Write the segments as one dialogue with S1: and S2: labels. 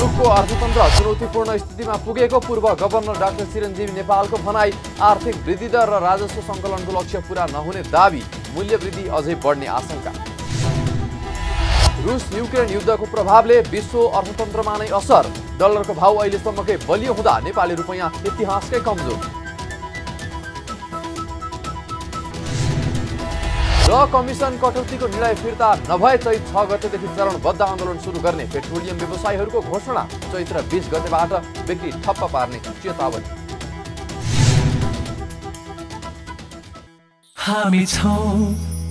S1: मुलुकको अर्थतन्त्र चुनौतीपूर्ण स्थितिमा पुगेको पूर्व गभर्नर डाक्टर चिरञ्जीवी नेपालको भनाई। आर्थिक वृद्धि दर र राजस्व सङ्कलनको लक्ष्य पूरा नहुने दाबी, मूल्य वृद्धि अझै बढ्ने आशंका। रुस युक्रेन युद्धको प्रभावले विश्व अर्थतन्त्रमा नै असर। डलरको भाउ अहिलेसम्मकै बलियो हुँदा नेपाली रुपैयाँ इतिहासकै कमजोर। र कमिसन कटौतीको निर्णय फिर्ता नभए चैत 6 गतेदेखि चरणबद्ध आन्दोलन सुरु गर्ने पेट्रोलियम व्यवसायीहरूको घोषणा। चैत्र 20 गतेबाट बिक्री ठप्प पार्ने चेतावनी।
S2: हामी छौं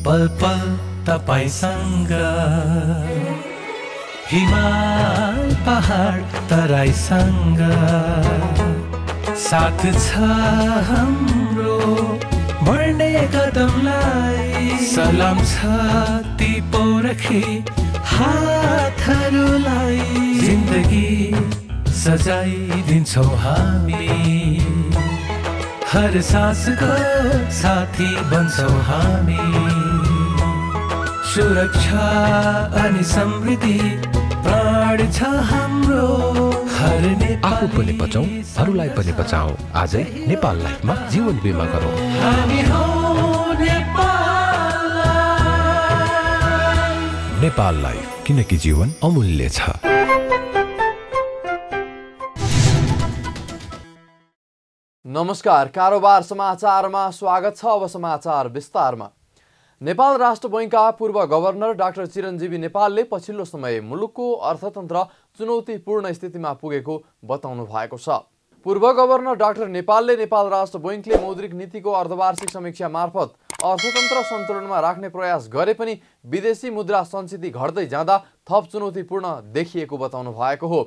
S2: पल पल तपाईसँग, हिमाल पहाड तराईसँग, साथ छ हाम्रो बढ्ने कदमलाई। सलाम छ ती पोरखे हातहरूलाई, जिन्दगी सजाइदिन्छौँ हामी, हर सासको साथी बन्छौँ हामी। सुरक्षा अनि समृद्धि प्राण छ हाम्रो।
S3: आफू पनि बचौं, अरूलाई पनि बचाऊ। आजै नेपाल लाइफमा जीवन बिमा गरौँ।
S2: हामी हौ
S3: नेपाल लाइफ, किनकि जीवन अमूल्य छ।
S1: नमस्कार, कारोबार समाचारमा स्वागत छ। अब समाचार विस्तारमा। नेपाल राष्ट्र बैंकका पूर्व गभर्नर डाक्टर चिरञ्जीवी नेपालले पछिल्लो समय मुलुकको अर्थतन्त्र चुनौतीपूर्ण स्थितिमा पुगेको बताउनु भएको छ। पूर्व गभर्नर डाक्टर नेपालले नेपाल राष्ट्र बैंकले मौद्रिक नीतिको अर्धवार्षिक समीक्षा मार्फत अर्थतन्त्र सन्तुलनमा राख्ने प्रयास गरे पनि विदेशी मुद्रा सञ्चित घट्दै जाँदा थप चुनौतीपूर्ण देखिएको बताउनु भएको हो।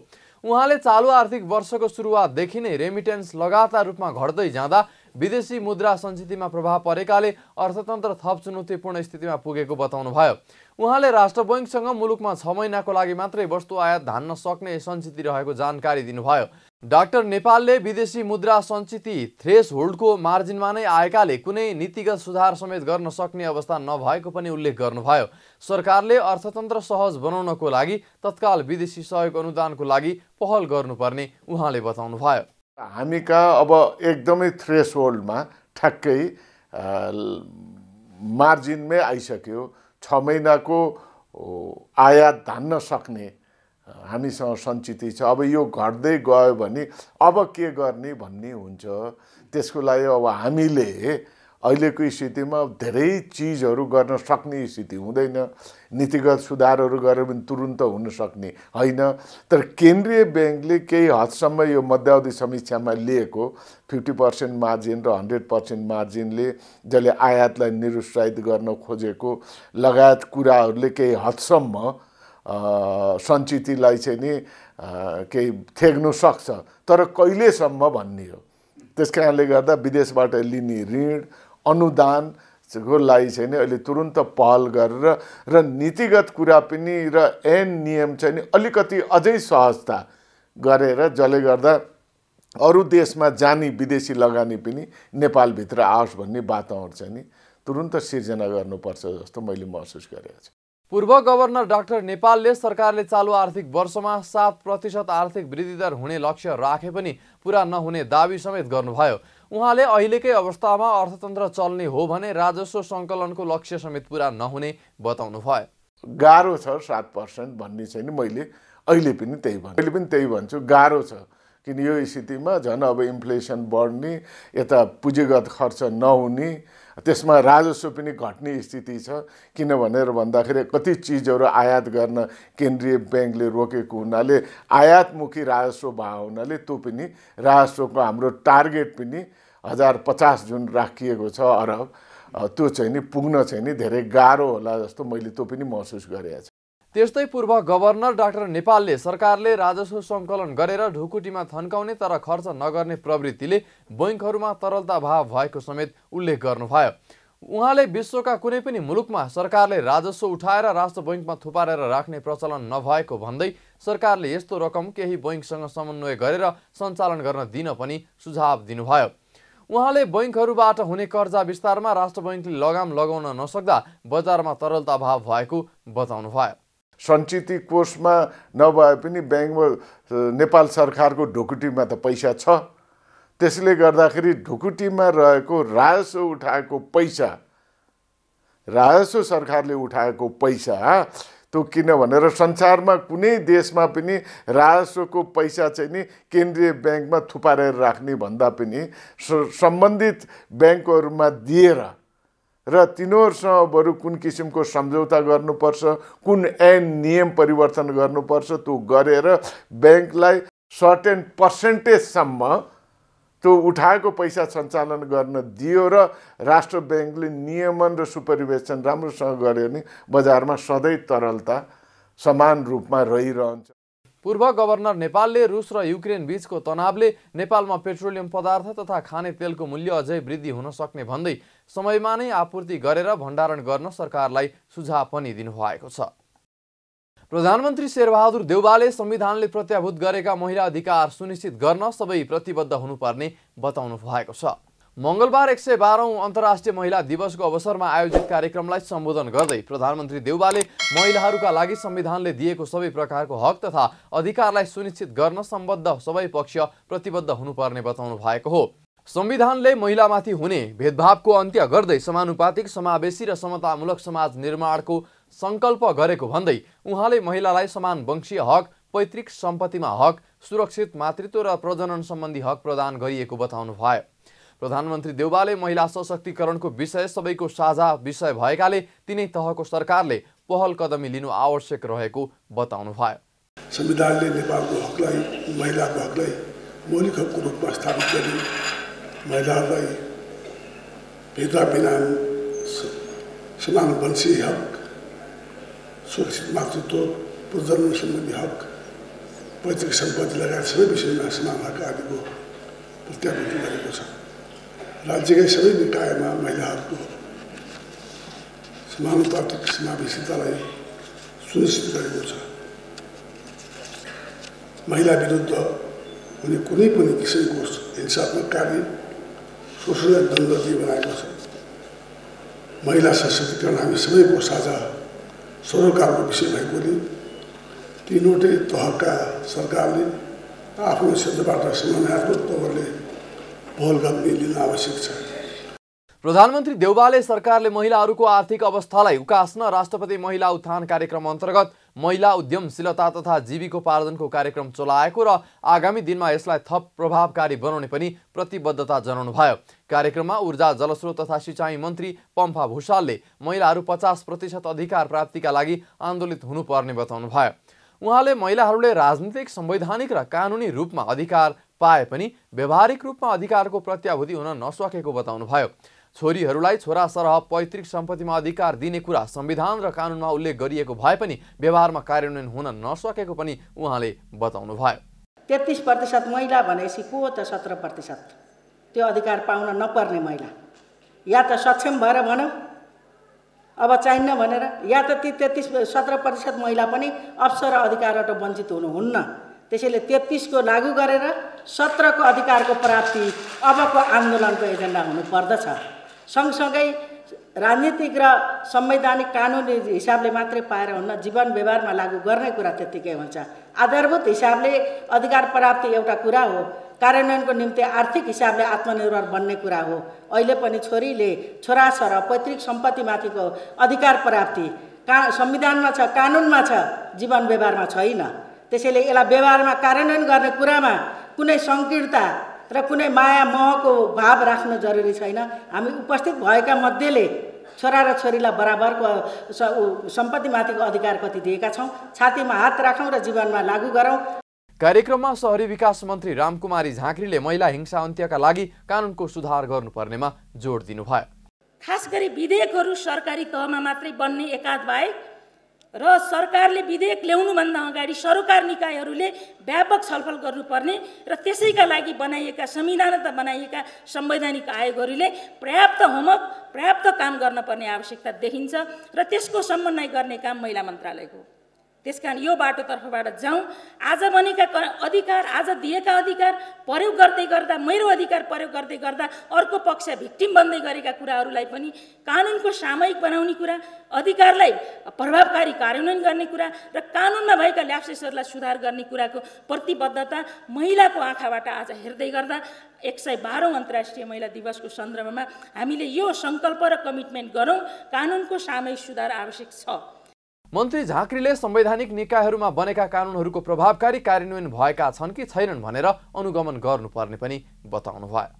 S1: उहाँले चालु आर्थिक वर्षको सुरुवातदेखि नै रेमिटेन्स लगातार रूपमा घट्दै जाँदा विदेशी मुद्रा सञ्चितमा प्रभाव परेकाले अर्थतन्त्र थप चुनौतीपूर्ण स्थितिमा पुगेको बताउनुभयो। उहाँले राष्ट्र बैंकसँग मुलुकमा 6 महिनाको लागि मात्रै वस्तु आयात धान्न सक्ने सञ्चित रहेको जानकारी दिनुभयो। डाक्टर नेपालले विदेशी मुद्रा सञ्चित थ्रेस होल्डको मार्जिनमा नै आएकाले कुनै नीतिगत सुधार समेत गर्न सक्ने अवस्था नभएको पनि उल्लेख गर्नुभयो। सरकारले अर्थतन्त्र सहज बनाउनको लागि तत्काल विदेशी सहयोग अनुदानको लागि पहल गर्नुपर्ने उहाँले बताउनुभयो।
S4: हामी कहाँ अब एकदमै थ्रेस होल्डमा ठ्याक्कै मार्जिनमै आइसक्यो। 6 महिनाको आयात धान्न सक्ने हामीसँग सञ्चित छ। अब यो घट्दै गयो भने अब के गर्ने भन्ने हुन्छ। त्यसको लागि अब हामीले अहिलेको स्थितिमा धेरै चिजहरू गर्न सक्ने स्थिति हुँदैन। नीतिगत सुधारहरू गरेर पनि तुरुन्त हुन सक्ने होइन। तर केन्द्रीय ब्याङ्कले केही हदसम्म यो मध्यावधि समीक्षामा लिएको 50% मार्जिन र 100% मार्जिनले जसले आयातलाई निरुत्साहित गर्न खोजेको लगायत कुराहरूले केही हदसम्म सञ्चितलाई चाहिँ नि केही थेग्नु सक्छ, तर कहिलेसम्म भन्ने हो। त्यस कारणले गर्दा विदेशबाट लिने ऋण अनुदानको लागि चाहिँ नि अहिले तुरुन्त पहल गरेर र नीतिगत कुरा पनि र ऐन नियम चाहिँ नि अलिकति अझै सहजता गरेर जसले गर्दा अरू देशमा जाने विदेशी लगानी पनि नेपालभित्र आओस् भन्ने वातावरण चाहिँ नि तुरुन्त सिर्जना गर्नुपर्छ जस्तो मैले महसुस गरेको छु।
S1: पूर्व गभर्नर डाक्टर नेपालले सरकारले चालु आर्थिक वर्षमा 7% आर्थिक वृद्धि दर हुने लक्ष्य राखे पनि पूरा नहुने दाबी समेत गर्नुभयो। उहाँले अहिलेकै अवस्थामा अर्थतन्त्र चल्ने हो भने राजस्व सङ्कलनको लक्ष्य समेत पूरा नहुने बताउनुभयो।
S4: गाह्रो छ 7% भन्ने चाहिँ नि मैले अहिले पनि त्यही भन्छु, गाह्रो छ। किन यो स्थितिमा झन् अब इन्फ्लेसन बढ्ने, यता पुँजीगत खर्च नहुने, त्यसमा राजस्व पनि घट्ने स्थिति छ। किन भनेर भन्दाखेरि कति चिजहरू आयात गर्न केन्द्रीय ब्याङ्कले रोकेको हुनाले आयातमुखी राजस्व भयो हुनाले त्यो पनि राजस्वको हाम्रो टार्गेट पनि 1050 जुन राखिएको छ अरब, त्यो चाहिँ नि पुग्न चाहिँ नि धेरै गाह्रो होला जस्तो मैले त्यो पनि महसुस गरेको छु।
S1: त्यस्तै पूर्व गभर्नर डाक्टर नेपालले सरकारले राजस्व सङ्कलन गरेर ढुकुटीमा थन्काउने तर खर्च नगर्ने प्रवृत्तिले बैंकहरूमा तरलता भाव भएको समेत उल्लेख गर्नुभयो। उहाँले विश्वका कुनै पनि मुलुकमा सरकारले राजस्व उठाएर राष्ट्र बैंकमा थुपारेर राख्ने प्रचलन नभएको भन्दै सरकारले यस्तो रकम केही बैंकसँग समन्वय गरेर सञ्चालन गर्न दिन पनि सुझाव दिनुभयो। उहाँले बैंकहरूबाट हुने कर्जा विस्तारमा राष्ट्र बैंकले लगाम लगाउन नसक्दा बजारमा तरलता भाव भएको बताउनुभयो।
S4: सञ्चित कोषमा नभए पनि ब्याङ्कमा नेपाल सरकारको ढुकुटीमा त पैसा छ। त्यसले गर्दाखेरि ढुकुटीमा रहेको राजस्व उठाएको पैसा, राजस्व सरकारले उठाएको पैसा त्यो किन भनेर संसारमा कुनै देशमा पनि राजस्वको पैसा चाहिँ नि केन्द्रीय ब्याङ्कमा थुपारेर राख्ने भन्दा पनि सम्बन्धित ब्याङ्कहरूमा दिएर र तिनीहरूसँग बरु कुन किसिमको सम्झौता गर्नुपर्छ, कुन ऐन नियम परिवर्तन गर्नुपर्छ त्यो गरेर ब्याङ्कलाई सर्टेन पर्सेन्टेजसम्म त्यो उठाएको पैसा सञ्चालन गर्न दियो र राष्ट्र ब्याङ्कले नियमन र सुपरिवेशन राम्रोसँग गर्यो भने बजारमा सधैँ तरलता समान रूपमा रहिरहन्छ।
S1: पूर्व गभर्नर नेपालले रुस र युक्रेन बीचको तनावले नेपालमा पेट्रोलियम पदार्थ तथा खाने तेलको मूल्य अझै वृद्धि हुन सक्ने भन्दै समयमा नै आपूर्ति गरेर भण्डारण गर्न सरकारलाई सुझाव पनि दिनुभएको छ। प्रधानमन्त्री शेरबहादुर देउवाले संविधानले प्रत्याभूत गरेका महिला अधिकार सुनिश्चित गर्न सबै प्रतिबद्ध हुनुपर्ने बताउनु भएको छ। मंगलबार 112औं अन्तर्राष्ट्रिय महिला दिवसको अवसरमा आयोजित कार्यक्रमलाई सम्बोधन गर्दै प्रधानमन्त्री देउवाले महिलाहरूका लागि संविधानले दिएको सबै प्रकारको हक तथा अधिकारलाई सुनिश्चित गर्न सम्बद्ध सबै पक्ष प्रतिबद्ध हुनुपर्ने बताउनु भएको हो। संविधानले महिलामाथि हुने भेदभावको अन्त्य गर्दै समानुपातिक, समावेशी र समतामूलक समाज निर्माणको संकल्प गरेको भन्दै उहाँले महिलालाई समान वंशीय हक, पैतृक सम्पत्तिमा हक, सुरक्षित मातृत्व र प्रजनन सम्बन्धी हक प्रदान गरिएको बताउनु भयो। प्रधानमन्त्री देउवाले महिला सशक्तिकरणको विषय सबैको साझा विषय भएकाले तिनै तहको सरकारले पहल कदमी लिनु आवश्यक रहेको बताउनु भयो।
S5: संविधानले नेपालको हकलाई, महिलाको हकलाई मौलिक हकको रूपमा स्थापित गरी महिलाहरूलाई भेदभाव बिना समान वंशीय हक, सुरक्षित मातृत्व, प्रजनन सम्बन्धी हक, पैतृक सम्पत्ति लगायत सबै विषयमा समान हक आदिको प्रत्याभूति गरेको छ। राज्यकै सबै निकायमा महिलाहरूको समानुपातिक समावेशितालाई सुनिश्चित गरेको छ। महिला विरुद्ध हुने कुनै पनि किसिमको हिंसात्मक कार्य, शोषण र दण्डनीय बनाएको छ। महिला सशक्तिकरण हामी सबैको साझा सरोकारको विषय भएकोले तीनवटै तहका सरकारले आफ्नो क्षेत्रबाट समन्वयात्मक तवरले पहल कदमी लिन आवश्यक छ।
S1: प्रधानमन्त्री देउवाले सरकारले महिलाहरूको आर्थिक अवस्थालाई उकास्न राष्ट्रपति महिला उत्थान कार्यक्रम अन्तर्गत महिला उद्यमशीलता तथा जीविकोपार्जनको कार्यक्रम चलाएको र आगामी दिनमा यसलाई थप प्रभावकारी बनाउने पनि प्रतिबद्धता जनाउनु भयो। कार्यक्रममा ऊर्जा, जलस्रोत तथा सिँचाइ मन्त्री पम्फा भूषालले महिलाहरू 50% अधिकार प्राप्तिका लागि आन्दोलित हुनुपर्ने बताउनु भयो। उहाँले महिलाहरूले राजनीतिक, संवैधानिक र कानुनी रूपमा अधिकार पाए पनि व्यवहारिक रूपमा अधिकारको प्रत्याभूति हुन नसकेको बताउनु भयो। छोरीहरूलाई छोरा सरह पैतृक सम्पत्तिमा अधिकार दिने कुरा संविधान र कानुनमा उल्लेख गरिएको भए पनि व्यवहारमा कार्यान्वयन हुन नसकेको पनि उहाँले बताउनु भयो।
S6: 33% महिला भनेपछि को त 17% त्यो अधिकार पाउन नपर्ने महिला या त सक्षम भएर भनौँ अब चाहिन्न भनेर, या त ती 17% महिला पनि अवसर र अधिकारबाट वञ्चित हुनुहुन्न। त्यसैले 33 को लागू गरेर 17 को अधिकारको प्राप्ति अबको आन्दोलनको एजेन्डा हुनुपर्दछ। सँगसँगै राजनीतिक र संवैधानिक कानुनी हिसाबले मात्रै पाएर हुन्न, जीवन व्यवहारमा लागू गर्ने कुरा त्यत्तिकै हुन्छ। आधारभूत हिसाबले अधिकार प्राप्ति एउटा कुरा हो, कार्यान्वयनको निम्ति आर्थिक हिसाबले आत्मनिर्भर बन्ने कुरा हो। अहिले पनि छोरीले छोराछोरा पैतृक सम्पत्तिमाथिको अधिकार प्राप्ति संविधानमा छ, कानुनमा छ, जीवन व्यवहारमा छैन। त्यसैले यसलाई व्यवहारमा कार्यान्वयन गर्ने कुरामा कुनै सङ्कीर्णता र कुनै माया मोहको भाव राख्नु जरुरी छैन। हामी उपस्थित भएका मध्येले छोरा र छोरीलाई बराबरको सम्पत्तिमाथिको अधिकार कति दिएका छौँ, छातीमा हात राखौँ र जीवनमा लागू गरौँ।
S1: कार्यक्रममा शहरी विकास मन्त्री रामकुमारी झाँक्रीले महिला हिंसा अन्त्यका लागि कानुनको सुधार गर्नुपर्नेमा जोड दिनुभयो।
S7: खास गरी विधेयकहरू सरकारी तहमा मात्रै बन्ने एकाध भए र सरकारले विधेयक ल्याउनुभन्दा अगाडि सरोकार निकायहरूले व्यापक छलफल गर्नुपर्ने र त्यसैका लागि बनाइएका संविधानता बनाइएका संवैधानिक आयोगहरूले पर्याप्त होमवर्क, पर्याप्त काम गर्न पर्ने आवश्यकता देखिन्छ र त्यसको समन्वय गर्ने काम महिला मन्त्रालयको। त्यसकारण यो बाटोतर्फबाट जाउँ। आज बनेका अधिकार, आज दिएका अधिकार प्रयोग गर्दै गर्दा, मेरो अधिकार प्रयोग गर्दै गर्दा अर्को पक्ष भिक्टिम बन्दै गरेका कुराहरूलाई पनि कानुनको सामयिक बनाउने कुरा, अधिकारलाई प्रभावकारी कार्यान्वयन गर्ने कुरा र कानुनमा भएका ल्याप्सेसहरूलाई सुधार गर्ने कुराको प्रतिबद्धता महिलाको आँखाबाट आज हेर्दै गर्दा 112औं अन्तर्राष्ट्रिय महिला दिवसको सन्दर्भमा हामीले यो सङ्कल्प र कमिटमेन्ट गरौँ, कानुनको सामयिक सुधार आवश्यक छ।
S1: मन्त्री झाँक्रीले संवैधानिक निकायहरूमा बनेका कानुनहरूको प्रभावकारी कार्यान्वयन भएका छन् कि छैनन् भनेर अनुगमन गर्नुपर्ने पनि बताउनुभयो।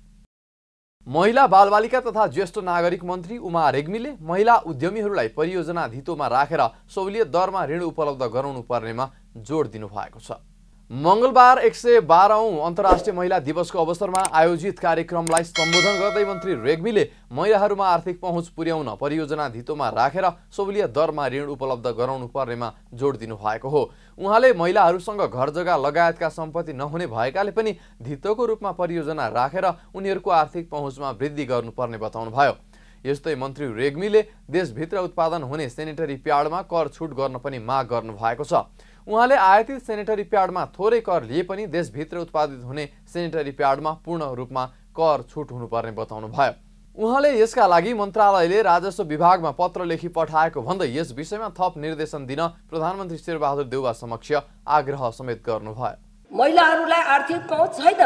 S1: महिला बालबालिका तथा ज्येष्ठ नागरिक मन्त्री उमा रेग्मीले महिला उद्यमीहरूलाई परियोजना धितोमा राखेर सहुलियत दरमा ऋण उपलब्ध गराउनु पर्नेमा जोड दिनुभएको छ। मंगलबार 112औं अन्तर्राष्ट्रिय महिला दिवसको अवसरमा आयोजित कार्यक्रमलाई सम्बोधन गर्दै मन्त्री रेग्मीले महिलाहरूमा आर्थिक पहुँच पुर्याउन परियोजना धितोमा राखेर सहुलियत दरमा ऋण उपलब्ध गराउनु पर्नेमा जोड दिनुभएको हो। उहाँले महिलाहरूसँग घर जग्गा लगायतका सम्पत्ति नहुने भएकाले पनि धितोको रूपमा परियोजना राखेर उनीहरूको आर्थिक पहुँचमा वृद्धि गर्नुपर्ने बताउनुभयो। यस्तै मन्त्री रेग्मीले देशभित्र उत्पादन हुने सेनेटरी प्याडमा कर छुट गर्न पनि माग गर्नुभएको छ। उहाँले आयातित सेनेटरी प्याडमा थोरै कर लिए पनि देशभित्र उत्पादित हुने सेनेटरी प्याडमा पूर्ण रूपमा कर छुट हुनुपर्ने बताउनुभयो। उहाँले यसका लागि मन्त्रालयले राजस्व विभागमा पत्र लेखी पठाएको भन्दै यस विषयमा थप निर्देशन दिन प्रधानमन्त्री शेरबहादुर देउवा समक्ष आग्रह समेत गर्नुभयो।
S8: महिलाहरूलाई आर्थिक पहुँच छैन,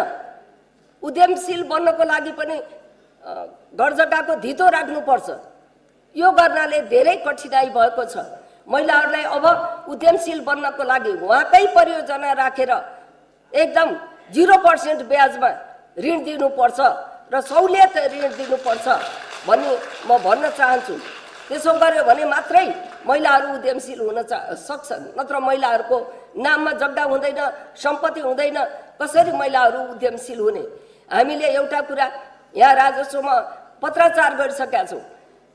S8: उद्यमशील बन्नको लागि पनि घर जग्गाको धितो राख्नुपर्छ। यो गर्नाले धेरै कठिनाइ भएको छ। महिलाहरूलाई अब उद्यमशील बन्नको लागि उहाँकै परियोजना राखेर एकदम 0% ब्याजमा ऋण दिनुपर्छ र सहुलियत ऋण दिनुपर्छ भन्ने म भन्न चाहन्छु। त्यसो गर्यो भने मात्रै महिलाहरू उद्यमशील हुन सक्छन्, नत्र महिलाहरूको नाममा जग्गा हुँदैन, सम्पत्ति हुँदैन, कसरी महिलाहरू उद्यमशील हुने। हामीले एउटा कुरा यहाँ राजस्वमा पत्राचार गरिसकेका छौँ।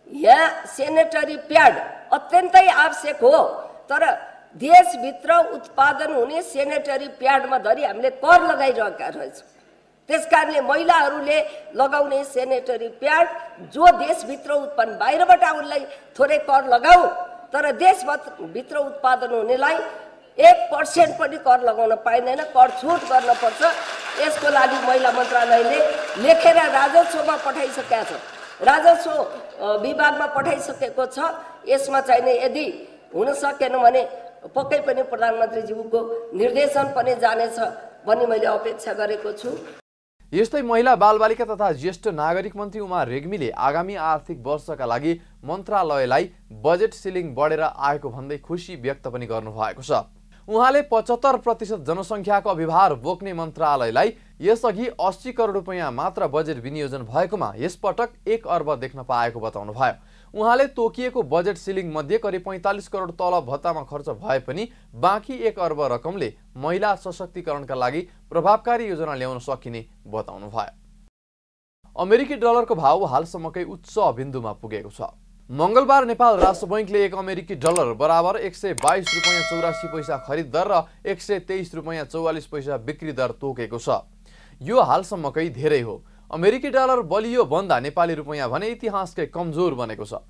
S8: यहाँ सेनेटरी प्याड अत्यन्तै आवश्यक हो, तर देशभित्र उत्पादन हुने सेनेटरी प्याडमा धरि हामीले कर लगाइरहेका रहेछौँ। त्यसकारणले महिलाहरूले लगाउने सेनेटरी प्याड जो देशभित्र उत्पन्न, बाहिरबाट उनलाई थोरै कर लगाऊ, तर देशभित्र उत्पादन हुनेलाई 1% पनि कर लगाउन पाइँदैन, कर छुट गर्नुपर्छ। यसको लागि महिला मन्त्रालयले लेखेर राजस्वमा पठाइसकेका छ, राजस्व विभागमा पठाइसकेको छ। यसमा चाहिने यदि हुन सकेन भने पक्कै पनि प्रधानमन्त्रीज्यूको निर्देशन पनि जानेछ भन्ने मैले अपेक्षा गरेको छु।
S1: यस्तै महिला बालबालिका तथा ज्येष्ठ नागरिक मन्त्री उमा रेग्मीले आगामी आर्थिक वर्षका लागि मन्त्रालयलाई बजेट सिलिङ बढेर आएको भन्दै खुसी व्यक्त पनि गर्नुभएको छ। उहाँले 75% जनसङ्ख्याको अभिभार बोक्ने मन्त्रालयलाई यसअघि 80 करोड रुपैयाँ मात्र बजेट विनियोजन भएकोमा यसपटक 1 अर्ब देख्न पाएको बताउनुभयो। उहाँले तोकिएको बजेट सिलिङ मध्ये करिब 45 करोड तलब भत्तामा खर्च भए पनि बाँकी 1 अर्ब रकमले महिला सशक्तिकरणका लागि प्रभावकारी योजना ल्याउन सकिने बताउनुभयो। अमेरिकी डलरको भाव हालसम्मकै उच्च बिन्दुमा पुगेको छ। मंगलबार नेपाल राष्ट्र बैंकले 1 अमेरिकी डलर बराबर 122 रुपैयाँ 84 पैसा खरिद दर र 123 रुपैयाँ 44 पैसा बिक्री दर तोकेको छ। यो हालसम्मकै धेरै हो। अमेरिकी डलर बलियो बन्दा नेपाली रुपैयाँ भने इतिहासकै कमजोर बनेको छ।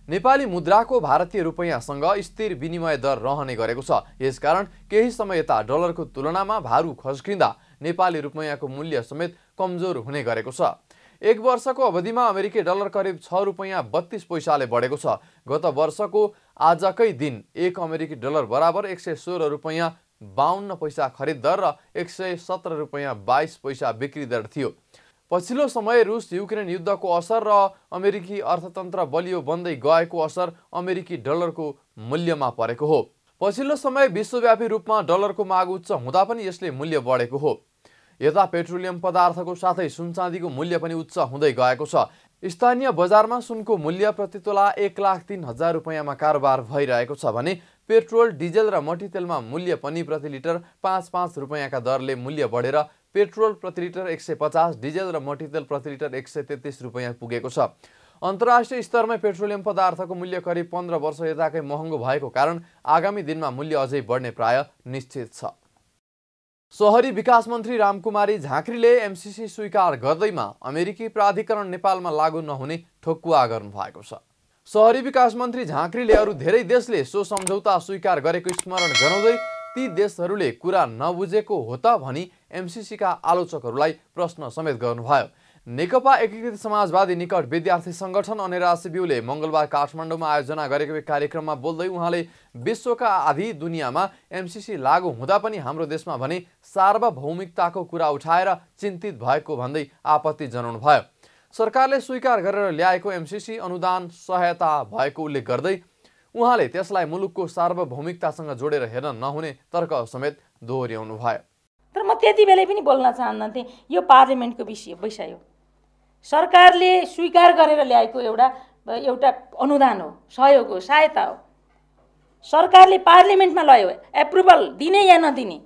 S1: नेपाली मुद्राको भारतीय रुपैयाँसँग स्थिर विनिमय दर रहने गरेको छ। यसकारण केही समय यता डलरको तुलनामा भारू खस्किँदा नेपाली रुपैयाँको मूल्य समेत कमजोर हुने गरेको छ। 1 वर्षको अवधिमा अमेरिकी डलर करिब 6 रुपैयाँ 32 पैसाले बढेको छ। गत वर्षको आजकै दिन 1 अमेरिकी डलर बराबर 116 रुपैयाँ 52 पैसा खरिद दर र 117 रुपैयाँ 22 पैसा बिक्री दर थियो। पछिल्लो समय रुस युक्रेन युद्धको असर र अमेरिकी अर्थतन्त्र बलियो बन्दै गएको असर अमेरिकी डलरको मूल्यमा परेको हो। पछिल्लो समय विश्वव्यापी रूपमा डलरको माग उच्च हुँदा पनि यसले मूल्य बढेको हो। यता पेट्रोलियम पदार्थको साथै सुनचाँदीको मूल्य पनि उच्च हुँदै गएको छ। स्थानीय बजारमा सुनको मूल्य प्रति तोला 1,03,000 रुपैयाँमा कारोबार भइरहेको छ भने पेट्रोल, डिजेल र मट्टीतेलमा मूल्य पनि प्रति लिटर 5-5 रुपैयाँका दरले मूल्य बढेर पेट्रोल प्रति लिटर 150, डिजेल र मट्टीतेल प्रति लिटर 133 रुपैयाँ पुगेको छ। अन्तर्राष्ट्रिय स्तरमा पेट्रोलियम पदार्थको मूल्य करिब 15 वर्ष यताकै महँगो भएको कारण आगामी दिनमा मूल्य अझै बढ्ने प्राय निश्चित छ। शहरी विकास मन्त्री रामकुमारी झाँक्रीले एमसीसी स्वीकार गर्दैमा अमेरिकी प्राधिकरण नेपालमा लागू नहुने ठोकुवा गर्नुभएको छ। शहरी विकास मन्त्री झाँक्रीले अरू धेरै देशले सो सम्झौता स्वीकार गरेको स्मरण गराउँदै ती देशहरूले कुरा नबुझेको हो त भनी एमसीसीका आलोचकहरूलाई प्रश्न समेत गर्नुभयो। नेकपा एकीकृत समाजवादी निकट विद्यार्थी संगठन अनेरा सिबिउले मंगलबार काठमाडौँमा आयोजना गरेको एक कार्यक्रममा बोल्दै उहाँले विश्वका आधी दुनियाँमा एमसीसी लागू हुँदा पनि हाम्रो देशमा भने सार्वभौमिकताको कुरा उठाएर चिन्तित भएको भन्दै आपत्ति जनाउनु भयो। सरकारले स्वीकार गरेर ल्याएको एमसीसी अनुदान सहायता भएको उल्लेख गर्दै उहाँले त्यसलाई मुलुकको सार्वभौमिकतासँग जोडेर हेर्न नहुने तर्क समेत दोहोर्याउनु भयो।
S7: तर म त्यति बेलै पनि बोल्न चाहन्थे, यो पार्लियामेन्टको विषय हो। सरकारले स्वीकार गरेर ल्याएको एउटा अनुदान हो, सहयोग हो, सहायता हो। सरकारले पार्लियामेन्टमा ल्यायो, एप्रुभल दिने या नदिने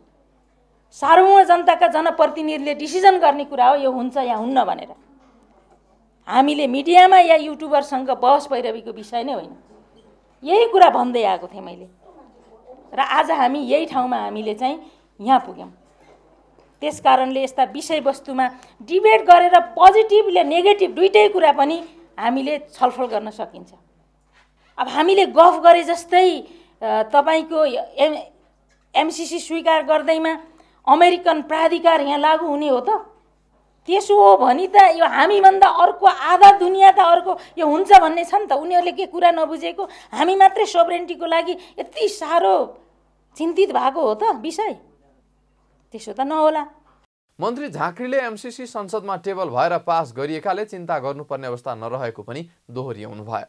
S7: सार्वभौम जनताका जनप्रतिनिधिले डिसिजन गर्ने कुरा हो, यो हुन्छ या हुन्न भनेर। हामीले मिडियामा या युट्युबरसँग बहस भइरहेको विषय नै होइन, यही कुरा भन्दै आएको थिएँ मैले। र आज हामी यही ठाउँमा हामीले चाहिँ यहाँ पुग्यौँ। त्यसकारणले यस्ता विषयवस्तुमा डिबेट गरेर पोजिटिभ र नेगेटिभ दुईटै कुरा पनि हामीले छलफल गर्न सकिन्छ। अब हामीले गफ गरे जस्तै तपाईको एमसीसी स्वीकार गर्दैमा अमेरिकन प्राधिकार यहाँ लागू हुने हो त? त्यसो हो भने त यो हामीभन्दा अर्को आधा दुनियाँ त अर्को यो हुन्छ भन्ने छ नि त। उनीहरूले के कुरा नबुझेको, हामी मात्रै सोभरेन्टीको लागि यति साह्रो चिन्तित भएको हो त विषय? त्यसो त नहोला।
S1: मन्त्री झाँक्रीले एमसीसी संसदमा टेबल भएर पास गरिएकाले चिन्ता गर्नुपर्ने अवस्था नरहेको पनि दोहोर्याउनु भयो।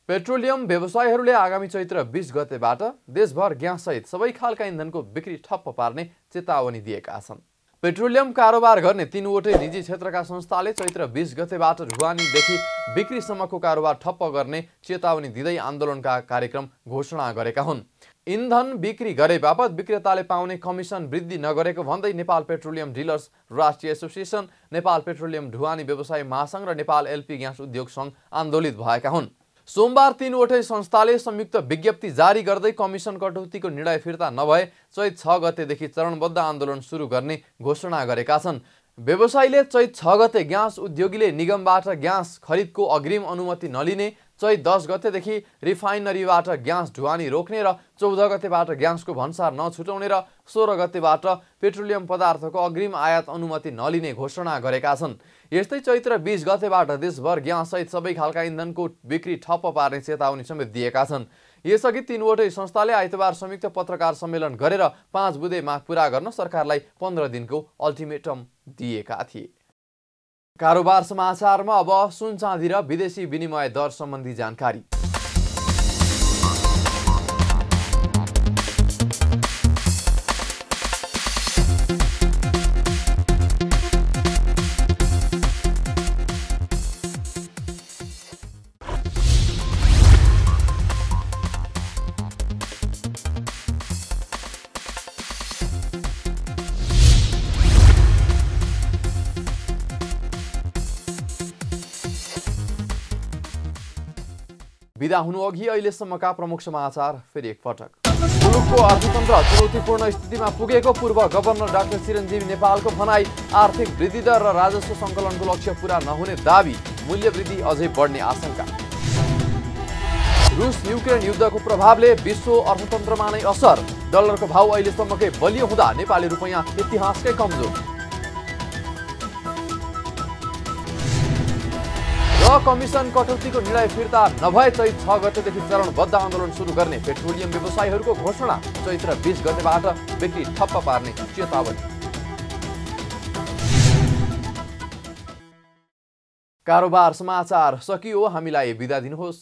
S1: पेट्रोलियम व्यवसायीहरूले आगामी चैत्र 20 गतेबाट देशभर ग्याससहित सबै खालका इन्धनको बिक्री ठप्प पार्ने चेतावनी दिएका छन्। पेट्रोलियम कारोबार गर्ने 3वटै निजी क्षेत्रका संस्थाले चैत्र 20 गतेबाट ढुवानीदेखि बिक्रीसम्मको कारोबार ठप्प गर्ने चेतावनी दिँदै आन्दोलनका कार्यक्रम घोषणा गरेका हुन्। इन्धन बिक्री गरे बापत विक्रेताले पाउने कमिसन वृद्धि नगरेको भन्दै नेपाल पेट्रोलियम डिलर्स राष्ट्रिय एसोसिएसन, नेपाल पेट्रोलियम ढुवानी व्यवसायी महासंघ र नेपाल एलपी ग्यास उद्योग संघ आन्दोलित भएका हुन्। सोमबार 3वटै संस्थाले संयुक्त विज्ञप्ति जारी गर्दै कमिसन कटौतीको निर्णय फिर्ता नभए चैत 6 गतेदेखि चरणबद्ध आन्दोलन सुरु गर्ने घोषणा गरेका छन्। व्यवसायीले चैत 6 गते ग्यास उद्योगीले निगमबाट ग्यास खरिदको अग्रिम अनुमति नलिने, चैत 10 गतेदेखि रिफाइनरीबाट ग्यास ढुवानी रोक्ने र 14 गतेबाट ग्यासको भन्सार नछुटाउने र 16 गतेबाट पेट्रोलियम पदार्थको अग्रिम आयात अनुमति नलिने घोषणा गरेका छन्। यस्तै चैत्र 20 गतेबाट देशभर ग्याससहित सबै खालका इन्धनको बिक्री ठप्प पार्ने चेतावनी समेत दिएका छन्। यसअघि 3वटै संस्थाले आइतबार संयुक्त पत्रकार सम्मेलन गरेर 5 बुँदे माग पूरा गर्न सरकारलाई 15 दिनको अल्टिमेटम दिएका थिए। कारोबार समाचारमा अब सुन चाँदी र विदेशी विनिमय दर सम्बन्धी जानकारी। बिदा हुनु अघि अहिलेसम्मका प्रमुख समाचार फेरि एकपटक। मुलुकको अर्थतन्त्र चुनौतीपूर्ण स्थितिमा पुगेको पूर्व गभर्नर डाक्टर चिरञ्जीवी नेपालको भनाई। आर्थिक वृद्धि दर र राजस्व सङ्कलनको लक्ष्य पूरा नहुने दाबी, मूल्य वृद्धि अझै बढ्ने आशंका। रुस युक्रेन युद्धको प्रभावले विश्व अर्थतन्त्रमा नै असर, डलरको भाउ अहिलेसम्मकै बलियो हुँदा नेपाली रुपैयाँ इतिहासकै कमजोर। कमिसन कटौतीको निर्णय फिर्ता नभए चैत 6 गतेदेखि चरणबद्ध आन्दोलन सुरु गर्ने पेट्रोलियम व्यवसायीहरूको घोषणा। चैत्र 20 गतेबाट बिक्री ठप्प पार्ने चेतावनी। कारोबार समाचार सकियो। हामीलाई बिदा दिनुहोस्।